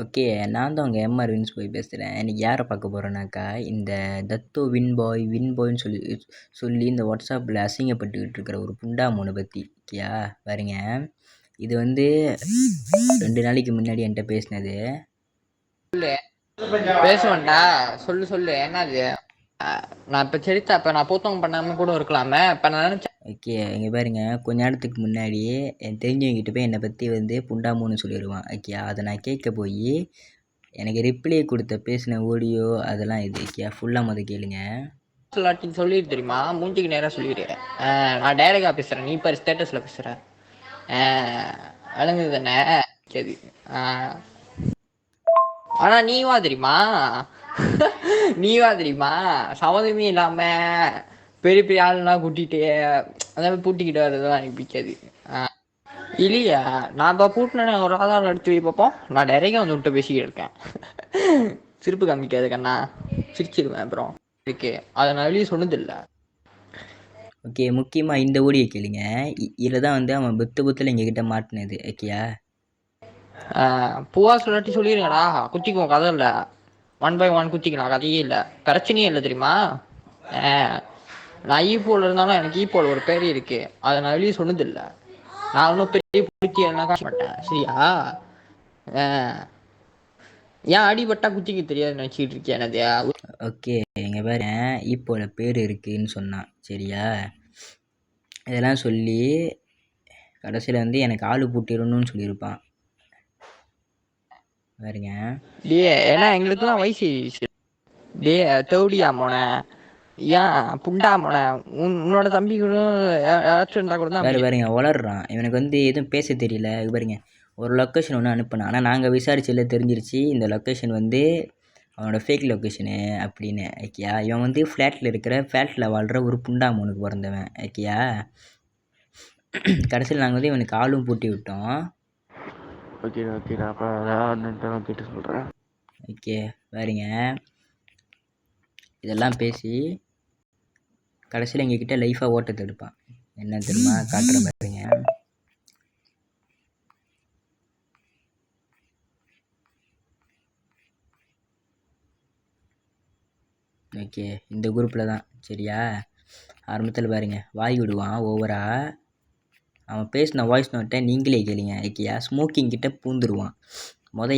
Okay. நான் தான் உங்க எம்.ஆர். வின்ஸ் பாய் பேசுறேன். இன்னைக்கு யார பார்க்க போறோம்னாக்கா, இந்த தத்தோ வின் பாய்ன்னு சொல்லி இந்த WhatsAppல அசிங்கப்பட்டுக்கிட்டு இருக்கிற ஒரு புண்டாமோன பத்தி. ஓகேயா? பாருங்க. இது வந்து 2 நாளைக்கு முன்னாடி என்ட்ட பேசினது. பேசுவேன்டா. சொல்லு என்னது? நான் இப்ப சரித்தா இப்ப நான் போத்தவங்க பண்ணாம கூட இருக்கலாமே. இப்ப நான் நினைச்சேன். ஓகே. இங்க பாருங்க. கொஞ்ச நேரத்துக்கு முன்னாடி என் தெரிஞ்சவங்ககிட்ட போய் என்னை பத்தி வந்து புண்டாமோன்னு சொல்லிடுவான். ஓகேயா? அதை நான் கேட்க போய் எனக்கு ரிப்ளை கொடுத்த பேசின ஆடியோ அதெல்லாம் இது. ஓகேயா? ஃபுல்லா மொத கேளுங்க. சொல்லிடு தெரியுமா? மூஞ்சிக்கு நேரா சொல்லிடு. நான் டைரக்டா பேசுறேன். நீ பாரு ஸ்டேட்டஸ்ல பேசுற. அழகு தானே? சரி. ஆனா நீ வா தெரியுமா? சம்மதமே இல்லாம பெரிய பெரிய ஆளுலாம் கூட்டிட்டு அதாவது பூட்டிக்கிட்டு வர்றதுலாம் எனக்கு பிடிக்காது. இல்லையா? நான் இப்போ பூட்டின ஒரு ஆதாரம் எடுத்து வை பார்ப்போம். நான் டைரெக்டாக வந்து விட்டு பேசிக்கிட்டு இருக்கேன். சிரிப்பு காமிக்காது கண்ணா, சிரிச்சிருவேன் அப்புறம். இருக்கு அதை நான் வெளியே சொன்னதில்லை. ஓகே. முக்கியமாக இந்த ஓடியை கேளுங்க. இதில் தான் வந்து அவன் புத்தில் எங்ககிட்ட மாட்டினது. ஓகேயா? பூவா சொல்லாட்டி சொல்லிடுங்கடா, குத்திக்குவோம். கதை இல்லை, 1 by 1 குத்திக்கலாம், கதையே இல்லை, பிரச்சனையே இல்லை தெரியுமா? நான் ஈப்போல இருந்தாலும் எனக்கு ஈப்போல ஒரு பேர் இருக்கு, அதை நான் வெளியே சொன்னதில்லை. நான் ஒன்றும் பெரிய பிடிச்சி எல்லாம் காச மாட்டேன், சரியா? ஏன் அடிபட்டா குத்திக்க தெரியாது நினச்சிக்கிட்டு இருக்கேன் என்னது? ஓகே. எங்க பாரு ஈப்போல பேர் இருக்குன்னு சொன்னான், சரியா? இதெல்லாம் சொல்லி கடைசியில் வந்து எனக்கு ஆளு பூட்டிடணும்னு சொல்லியிருப்பான். பாருங்க. ஏன்னா எங்களுக்குலாம் வயசு தேவடியா மோன, ஏன் புண்டா மோன, உன்னோட தம்பி கூட யாராச்சும் இருந்தா கூட தான் பாருங்க வளர்றான். இவனுக்கு வந்து எதுவும் பேச தெரியல. பாருங்க, ஒரு லொக்கேஷன் ஒன்று அனுப்புனான். ஆனால் நாங்கள் விசாரிச்சதில் தெரிஞ்சிருச்சு இந்த லொக்கேஷன் வந்து அவனோட ஃபேக் லொக்கேஷனு அப்படின்னு. ஓகேயா? இவன் வந்து ஃப்ளாட்டில் வாழ்கிற ஒரு புண்டாமோனுக்கு பிறந்தவன். ஓகேயா? கடைசியில் நாங்கள் வந்து இவனுக்கு ஆளும் பூட்டி விட்டோம். ஓகே அப்போ கேட்டு சொல்கிறேன். ஓகே. பாருங்க, இதெல்லாம் பேசி கடைசியில் எங்ககிட்ட லைஃபாக ஓட்டத்தை எடுப்பான். என்ன தெரியுமா? காட்டுற பாருங்க. ஓகே. இந்த குரூப்பில் தான், சரியா? ஆரம்பத்தில் பாருங்க வாய் விடுவான் ஓவராக. அவன் பேசின வாய்ஸ் நோட்டை நீங்களே கேளுங்க. ஓகேயா? ஸ்மோக்கிங் கிட்ட பூந்துருவான்.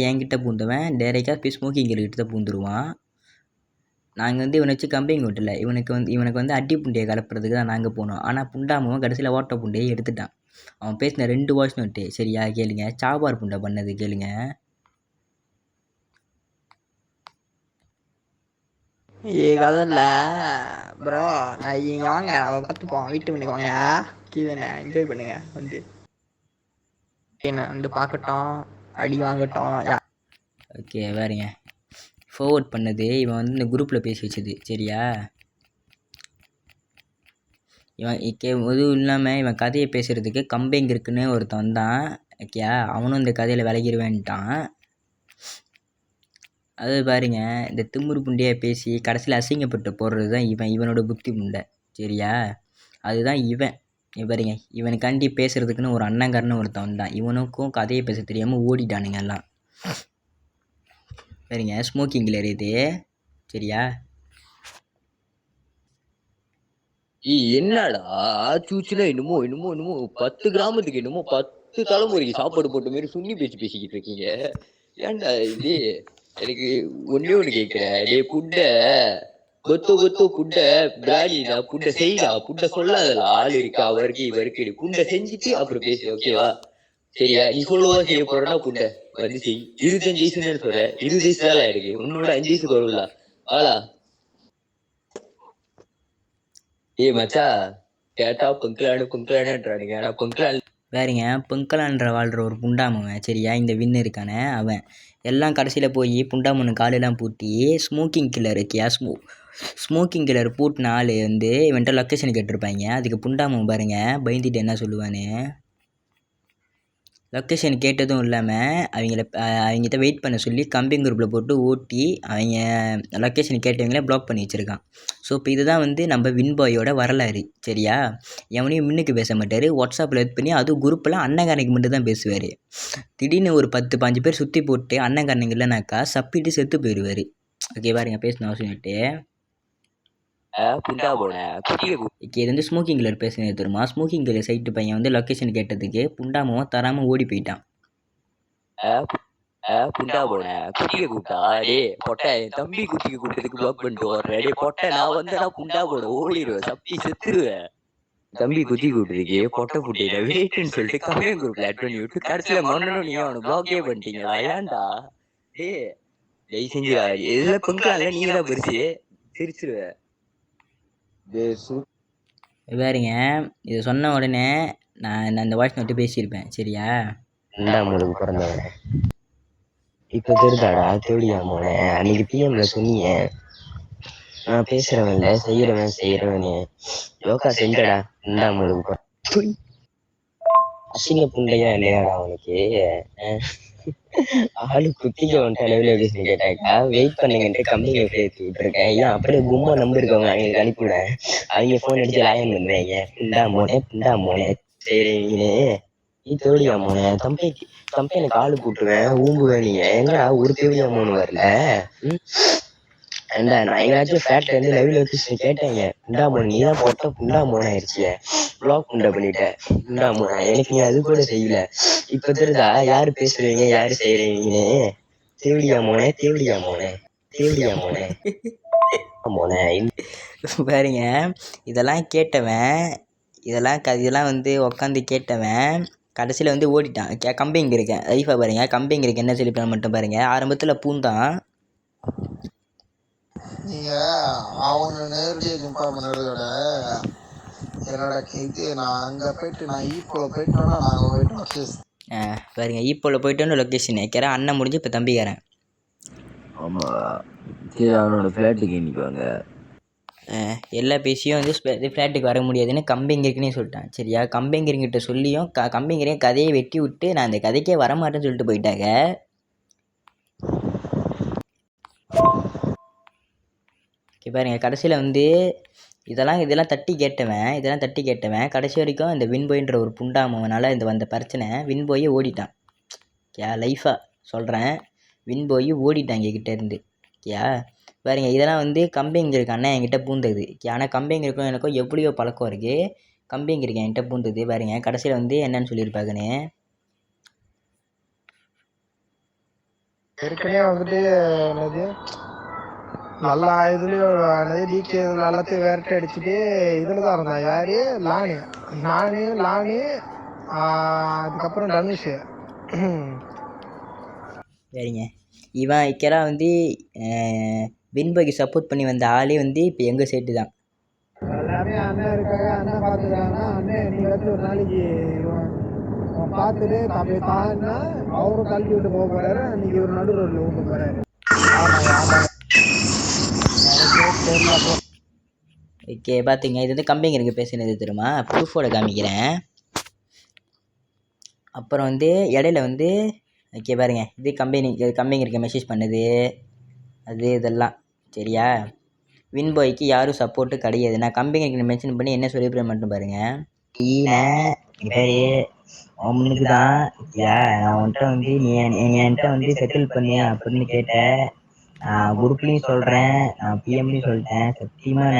என்கிட்ட பூந்தவன் டைரெக்டாக போய் ஸ்மோக்கிங் கிட்ட பூந்துருவான். நாங்கள் வந்து இவனை வச்சு கம்பெனி ஓட்டல, இவனுக்கு வந்து அடி புண்டையை கலப்புறதுக்கு தான் நாங்கள் போனோம். ஆனால் புண்டாமவன் கடைசியில் ஓட்ட புண்டையை எடுத்துட்டான். அவன் பேசின 2 வாய்ஸ் நோட்டு, சரியா? கேளுங்க. சாபார் புண்டை பண்ணது கேளுங்க. கதையில் ப்ரோ இங்கே வாங்க, அவன் பார்த்துப்போம், வீட்டு மணிக்கு வாங்க, கீழே என்ஜாய் பண்ணுங்க, வந்து பார்க்கட்டும், அடி வாங்கட்டும். ஓகே. வேறுங்க ஃபார்வர்ட் பண்ணது இவன் வந்து இந்த குரூப்பில் பேசி வச்சது, சரியா? இவன் எதுவும் இல்லாமல் இவன் கதையை பேசுகிறதுக்கு கம்பெங்க இருக்குன்னு ஒருத்தன் வந்தான். ஓகேயா? அவனும் இந்த கதையில் விலகிடுவேன்ட்டான். அது பாருங்க, இந்த திமுரு புண்டையாக பேசி கடைசியில் அசிங்கப்பட்டு போடுறது தான் இவனோட புத்தி புண்டை, சரியா? அதுதான் இவன். பாருங்க, இவனுக்காண்டி பேசுகிறதுக்குன்னு ஒரு அண்ணங்காரன்னு ஒருத்தன் வந்தான். இவனுக்கும் கதையை பேச தெரியாமல் ஓடிட்டானுங்க எல்லாம். பாருங்க, ஸ்மோக்கிங்கில் இருக்குது, சரியா? என்னடா சூச்சுல என்னமோ 10 கிராமத்துக்கு என்னமோ 10 தலைமுறைக்கு சாப்பாடு போட்ட மாதிரி சுண்ணி பேசிக்கிட்டு இருக்கீங்க. ஏன்டா இது? எனக்கு ஒண்ணு கேட்கிறேன். டே புட்ட கொத்தோ புட்ட பிராணிடா, புட்ட செய்டா, புட்ட சொல்லாதல ஆள் இருக்கா, அவருக்கு இவருக்கு புண்ட செஞ்சுட்டு அப்புறம் பேசு, ஓகேவா? சரியா? நீ சொல்லுவா செய்ய போறேன்னா புண்ட வந்து செய். 25 வயசுன்னு சொல்ற, 20 வயசு வேலை இருக்கு, உன்னோட 5 வயசுக்கு வரும்ல ஆளா? மச்சா கேட்டா பொங்கலானுன்றானுங்க. ஆனா பொங்கலான் வேறுங்க, பொங்கலான்ற வாழ்கிற ஒரு புண்டாமவன், சரியா? இந்த வின்னு இருக்கானே அவன் எல்லாம் கடைசியில் போய் புண்டாமனு காலெல்லாம் பூட்டி ஸ்மோக்கிங் கில்லர் இருக்கியா? ஸ்மோக்கிங் கில்லர் பூட்டின ஆள் வந்து இவன்ட்ட லொக்கேஷன் கேட்டிருப்பாங்க. அதுக்கு புண்டாமன் பாருங்க பயந்துட்டு என்ன சொல்லுவான்னு. லொக்கேஷன் கேட்டதும் இல்லாமல் அவங்ககிட்ட வெயிட் பண்ண சொல்லி கம்பெனி குரூப்பில் போட்டு ஓட்டி அவங்க லொக்கேஷன் கேட்டவங்களே ப்ளாக் பண்ணி வச்சுருக்கான். ஸோ இப்போ இதுதான் வந்து நம்ம வின்பாயோட வரலாறு. சரியா? எவனையும் முன்னுக்கு பேச மாட்டார். வாட்ஸ்அப்பில் இது பண்ணி அதுவும் குரூப்பில் அண்ணங்காரனுக்கு மட்டும் தான் பேசுவார். திடீர்னு ஒரு 10-15 பேர் சுற்றி போட்டு அண்ணங்காரனுங்க இல்லைனாக்கா சப்பிட்டு செத்து போயிடுவார். ஓகே பாருங்க, பேசணும் அவசியம் விட்டு புண்டா போன குட்டியை இது வந்து ஸ்மோக்கிங் கில்லர் பேசுனது தெரியுமா? ஸ்மோக்கிங் கில்லர் சைட்டு பையன் வந்து லொக்கேஷன் கேட்டதுக்கு புண்டாமாவும் தராமல் ஓடி போயிட்டான். புண்டா போன குட்டியை கூப்பிட்டா டே பொட்டை என் தம்பி குட்டிக்கு கூப்பிட்டதுக்கு பிளாக் பண்ணிட்டு வர்றேன். டே பொட்டை நான் வந்தேன்னா புண்டா போன ஓடிடுவேன், சப்பி செத்துருவேன். தம்பி குத்தி கூப்பிட்டதுக்கு பொட்டை புட்டியில வெயிட்னு சொல்லிட்டு கம்மியன் குரூப்ல ஆட் பண்ணி விட்டு கடைசியில மொன்னனும் நீ அவனை பிளாக்கே பண்ணிட்டீங்களா? ஏன்டா டே ஜெய் செஞ்சுடா, எதுல பங்களால நீங்க தான் பெருசு, சிரிச்சிருவேன். பாருங்க, இது சொன்ன உடனே நான் அந்த வாய்ஸ் நோட்டு பேசியிருப்பேன். சரியா? ரெண்டாம் பிறந்தவன இப்ப தெரிதாடா தேடியா போன அன்னைக்கு பிஎம்ல சொன்னீங்க நான் பேசுறவன் இல்ல செய்யறவன் யோகா செஞ்சடா. ரெண்டாம் அசிங்க புண்டையா இல்லையாடா அவனுக்கு? ஆளு குத்திக்க வந்துட்டு லெவல் கேட்டாக்கா வெயிட் பண்ணுங்கன்ட்டு கம்பெனி ஏற்றி விட்டுருக்கேன். ஏன் அப்படியே கும்மா நம்பர் இருக்கவங்க அவங்களுக்கு அனுப்பிவிடேன். அவங்க போன் அடிச்சு லாயம் பண்ணுவாங்க. புண்டா மோனே சரிங்களே நீ தேடியா மோனே தம்பி எனக்கு ஆளு கூட்டுவேன் ஊம்புவேன். நீங்க எங்கடா ஒரு தேடியா மோனு வரல? ஏண்டா நான் எங்கேயாச்சும் ஃபேட்ல இருந்து லைவ்ல வச்சு கேட்டேங்க. புண்டா மோன் நீ தான் போட்ட புண்டா மோன் ஆயிடுச்சு, பிளாக் புண்டா பண்ணிட்டேன். புண்டா மோனா எனக்கு நீ அது கூட செய்யல. இப்ப தெரியுதா யாரு பேசுறீங்க யாரு செய்யறீங்கன்னு? தேவடியா மோனே பாருங்க, இதெல்லாம் கேட்டவன் இதெல்லாம் வந்து உக்காந்து கேட்டவன் கடைசியில் வந்து ஓடிட்டான். கம்பிங்க இருக்கேன் லைஃபாக பாருங்க. கம்பிங்க இருக்கு என்ன சொல்லி மட்டும் பாருங்க. ஆரம்பத்தில் பூந்தான். நீங்க அவனை நேரடியாக இன்ஃபார்ம் பண்ணுறத விட என்னோட இது நான் அங்கே போயிட்டு நான் ஈப்போவில் போயிட்டோன்னா நாங்கள் போயிட்டோம் பாருங்க, ஈப்போவில் போயிட்டோன்னு லொக்கேஷன் வைக்கிறேன். அண்ணன் முடிஞ்சு இப்போ தம்பிக்கிறேன். ஆமாம் சரி அவனோட ஃப்ளாட்டுக்கு இன்னைக்கு வாங்க. எல்லா பேசியும் வந்து ஃப்ளாட்டுக்கு வர முடியாதுன்னு கம்பெங்கருக்குன்னே சொல்லிட்டான். சரியா? கம்பெங்கருங்கிட்ட சொல்லியும் கம்பெங்கரையும் கதையை வெட்டி விட்டு நான் அந்த கதைக்கே வரமாட்டேன்னு சொல்லிட்டு போயிட்டாங்க. பாருங்க, கடைசியில் வந்து இதெல்லாம் தட்டி கேட்டவன் கடைசி வரைக்கும் இந்த வின்போயின்ற ஒரு புண்டாமவனால் இந்த வந்த பிரச்சனை வின்போயே ஓடிட்டான். லைஃபாக சொல்கிறேன், வின்போய் ஓடிட்டான் எங்ககிட்ட இருந்து. பாருங்க, இதெல்லாம் வந்து கம்பெங்கருக்கு அண்ணன் என்கிட்ட பூந்தது. ஆனால் கம்பெங்கருக்கும் எனக்கும் எப்படியோ பழக்கம் இருக்குது. கம்பெங்கருக்கு என்கிட்ட பூந்தது. பாருங்க, கடைசியில் வந்து என்னன்னு சொல்லியிருப்பாங்கன்னு ஏற்கனவே வந்துட்டு என்னது நல்லா இதுலேயும் டிகே எல்லாத்தையும் விரட்டி அடிச்சுட்டு இதில் தான் இருந்தான். யார்? லானு அதுக்கப்புறம் தனுஷ். சரிங்க, இவன் இக்கரா வந்து வின்போய்க்கு சப்போர்ட் பண்ணி வந்த ஆளே வந்து இப்போ எங்கள் சைட்டு தான். எல்லாமே அண்ணன் இருக்காங்க, அண்ணன் பார்த்துக்கிறாங்கன்னா அண்ணன் நீ வந்து ஒரு நாளைக்கு பார்த்துட்டு தம்பி தான்னா அவரும் கல்வி விட்டு போக போறாரு. அன்னைக்கு ஒரு நடு ரோட்ல விட்டு போறாரு. ஓகே பார்த்துங்க, இது வந்து கம்பெனிக்கு பேசினது தெரியுமா? ப்ரூஃபோட காமிக்கிறேன். அப்புறம் வந்து இடையில வந்து ஓகே பாருங்க, இது கம்பெனிக்கு மெசேஜ் பண்ணுது அது இதெல்லாம். சரியா? வின்போய்க்கு யாரும் சப்போர்ட்டு கிடையாது. நான் கம்பெனிக்கு மென்ஷன் பண்ணி என்ன சொல்லியிருப்பேன் மட்டும் பாருங்கள். அவனுக்கு தான் நான் உன்கிட்ட வந்து நீ என்கிட்ட வந்து செட்டில் பண்ணு அப்படின்னு கேட்டேன். நான் குரூப்லேயும் சொல்கிறேன், நான் பிஎம்லேயும் சொல்லிட்டேன். சத்தியமான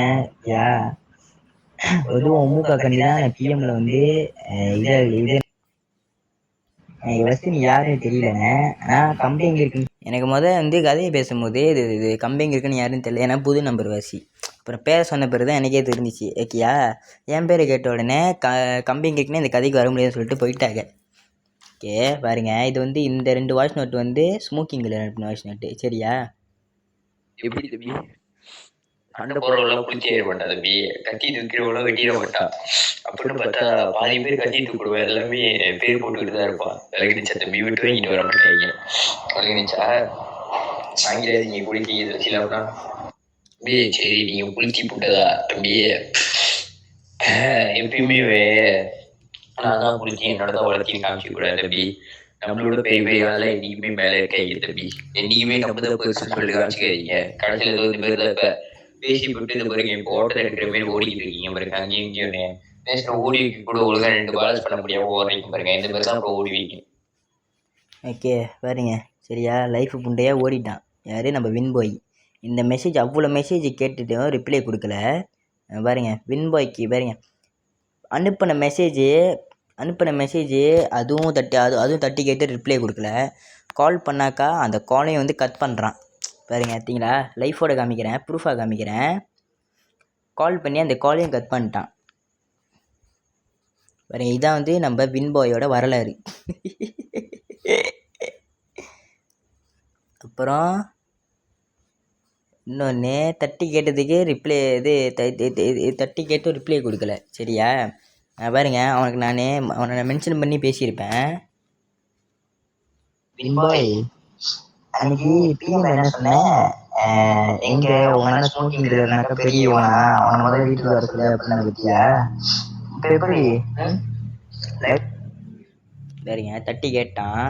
எதுவும் மூக்கா கண்டி தான் நான் பிஎம்மில் வந்து இது ஃபஸ்ட்டு நீ யாருன்னு தெரியலண்ணே. ஆனால் கம்பெனி இருக்குன்னு எனக்கு வந்து கதையை பேசும்போது இது கம்பெனி இருக்குன்னு யாருன்னு தெரியல. ஏன்னா புது நம்பர் வாசி. அப்புறம் பேரை சொன்ன பேர் தான் எனக்கே தெரிஞ்சிச்சு. ஓகேயா? என் பேரை கேட்ட உடனே கம்பெனி இருக்குன்னு இந்த கதைக்கு வர முடியாதுன்னு சொல்லிட்டு போயிட்டாங்க. ஓகே பாருங்க, இது வந்து இந்த 2 வாய்ஸ் நோட்டு வந்து ஸ்மோக்கிங்கில் அனுப்பின வாய்ஸ் நோட்டு. சரியா? எப்படி தம்பி சண்டை போடுறவெல்லாம் பிடிச்சி ஏற மாட்டா தம்பி, கத்தி தூக்கிறவெல்லாம் வெட்டிட மாட்டா. அப்படின்னு பார்த்தா பாதி பேர் கத்தி தூக்கிடுவா, எல்லாமே பேர் போட்டுக்கிட்டு தான் இருப்பான். விலகிடுச்சா தம்பி, விட்டு வாங்கிட்டு வர மாட்டாங்க. விலகிடுச்சா வாங்கிடாது. நீங்க குளிக்க சிலவனா சரி நீங்க குளிச்சு போட்டதா தம்பி எப்பயுமே நான் தான் பிடிச்சி என்னோட வளர்ச்சி காமிச்சு கூடாது தம்பி. நம்மளோட பெரிய பெரிய ஆளா என்னைக்குமே மேலே இருக்காங்க தம்பி. என்னைக்குமே நம்ம தான் பெருசு சொல்லி காமிச்சுக்காதீங்க. கடைசியில் ஏதோ இந்த மாதிரி இப்ப பேசி விட்டு இந்த பாருங்க இப்போ ஓட்டல் எடுக்கிற மாதிரி ஓடிக்கிட்டு இருக்கீங்க பாருங்க. அங்கேயும் இங்கேயும் நேற்று ஓடி கூட ஒழுங்கா 2 பேலன்ஸ் பண்ண முடியாம ஓடுறீங்க பாருங்க. இந்த மாதிரி தான் அப்புறம் ஓடுவீங்க. ஓகே பாருங்க சரியா, லைஃப் புண்டையாக ஓடிட்டான் யார் நம்ம வின்பாய். இந்த மெசேஜ் அவ்வளோ மெசேஜ் கேட்டுட்டும் ரிப்ளை கொடுக்கல. பாருங்க வின்பாய்க்கு பாருங்க அனுப்பின மெசேஜு அதுவும் தட்டி கேட்டு ரிப்ளை கொடுக்கல. கால் பண்ணாக்கா அந்த காலையும் வந்து கட் பண்ணுறான் பாருங்க. பார்த்தீங்களா, லைஃபோட காமிக்கிறேன், ப்ரூஃபாக காமிக்கிறேன். கால் பண்ணி அந்த காலையும் கட் பண்ணிட்டான் பாருங்க. இதான் வந்து நம்ம வின்பாயோட வரலாறு. அப்புறம் இன்னொன்று தட்டி கேட்டதுக்கு ரிப்ளை தட்டி கேட்டும் ரிப்ளை கொடுக்கல சரியா. பாருங்க அவனை மென்ஷன் பண்ணி பேசியிருப்பேன். வின்பாய், அன்னைக்கு பிஎம் என்ன சொன்னேன், எங்க உங்க அண்ணன் ஸ்மோக்கிங் இல்லைனாக்கா பெரியவனா அவனை முதல்ல வீட்டுக்கு வர சொல்லு அப்படின்னு பத்தியா. இப்போ எப்படி பாருங்க தட்டி கேட்டான்.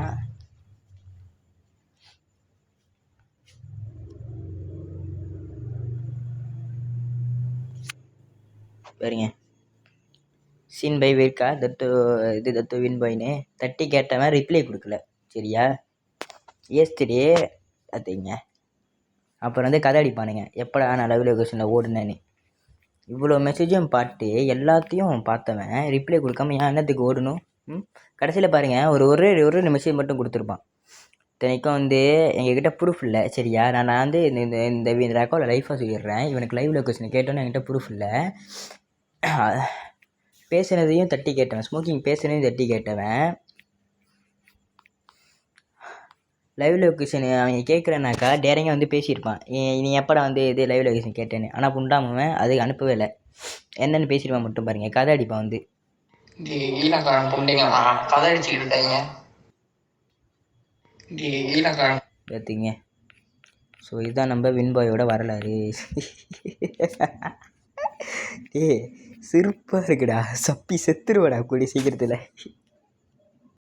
பாருங்க சீன் பை இருக்கா தத்து வின் பாய்னு தட்டி கேட்டவன் ரிப்ளை கொடுக்கல சரியா. ஏஸ்டே பார்த்தீங்க. அப்புறம் வந்து கதை அடிப்பானுங்க, எப்படா நான் லவ் லொகேஷனில் ஓடுனேன்னு. இவ்வளோ மெசேஜும் பார்த்து எல்லாத்தையும் பார்த்தவன் ரிப்ளை கொடுக்காம ஏன் என்னத்துக்கு ஓடணும்? கடைசியில் பாருங்கள் ஒரு மெசேஜ் மட்டும் கொடுத்துருப்பான். இத்தனைக்கும் வந்து எங்ககிட்ட ப்ரூஃப் இல்லை சரியா. நான் வந்து இந்த ரெக்கார்டில் லைஃபாக சொல்லிடுறேன். இவனுக்கு லைவ் லொகேஷன் கேட்டோன்னு என்கிட்ட ப்ரூஃப் இல்லை. பேசுனதையும் தட்டி கேட்டவன், ஸ்மோக்கிங் பேசுனதையும் தட்டி கேட்டவன் லைவ் லொகேஷன் அவங்க கேட்குறேனாக்கா டேரங்காக வந்து பேசியிருப்பான். நீ எப்படா வந்து இது லைவ் லொகேஷன் கேட்டேன்னு. ஆனால் புண்டாமவன் அதுக்கு அனுப்பவே இல்லை. என்னென்னு பேசியிருப்பான் மட்டும் பாருங்கள். கதை அடிப்பான் வந்து கதை அடிச்சுக்கிட்டாங்க பார்த்துங்க. ஸோ இதுதான் நம்ம வின்பாயோட வரலாறு. சிரிப்பாக இருக்குடா, சப்பி செத்துருவாடா கூடிய சீக்கிரத்தில்.